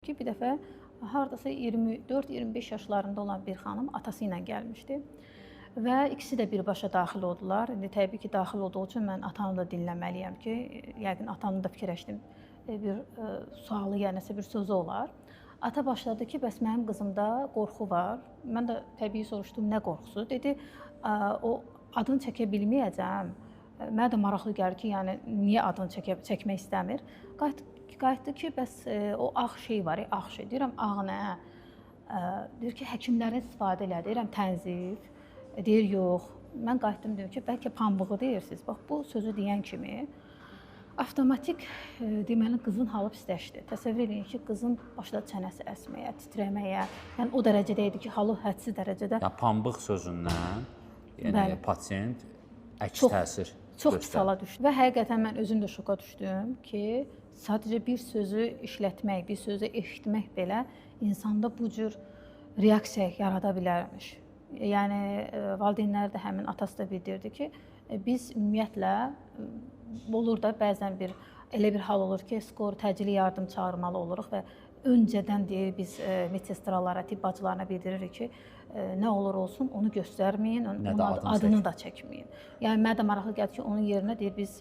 Ki bir dəfə hardasa 24-25 yaşlarında olan bir xanım atası ilə gəlmişdi və ikisi də birbaşa daxil oldular. İndi təbii ki, daxil olduğu üçün mən atamı da dinləməliyəm ki, yəqin atamı da fikirləşdim, bir sualı, ya nəsə bir sözü olar. Ata başladı ki, bəs mənim qızımda qorxu var. Mən də təbii soruşdum, nə qorxusu? Dedi, o adını çəkə bilməyəcəm. Mənə də maraqlı gəlir ki, yəni niyə adını çəkmək istəmir? Qayıtdı ki, bəs o ağ şey var, ağ şey. Deyirəm, ağ nə? Deyir ki, həkimlərin istifadə elədi. Deyirəm, tənzif. Deyir, yox. Mən qayıtdım, deyir ki, bəlkə pambığı deyirsiniz. Bax, bu sözü deyən kimi avtomatik deməli qızın halı pisləşdi. Təsəvvür edin ki, qızın başladı çənəsi əsməyə, titrəməyə. Yəni o dərəcədə idi ki, halı hədsiz dərəcədə. Yəni pambıq sözündən, yəni Bəli. pasient əks Çox- təsir Çox pis göstərir. hala düşdü və həqiqətən mən özüm də şoka düşdüm ki, sadəcə bir sözü işlətmək, bir sözü eşitmək belə insanda bu cür reaksiya yarada bilərmiş. Yəni valideynlər də həmin atası da bildirdi ki, biz ümumiyyətlə olur da bəzən elə bir hal olur ki, skor təcili yardım çağırmalı oluruq və öncədən deyir biz medsestralara, tibb bacılarına bildiririk ki, nə olur olsun onu göstərməyin, Nə də onun adını adını da çəkməyin. Yəni mənə də maraqlı gəldi ki, onun yerinə deyir biz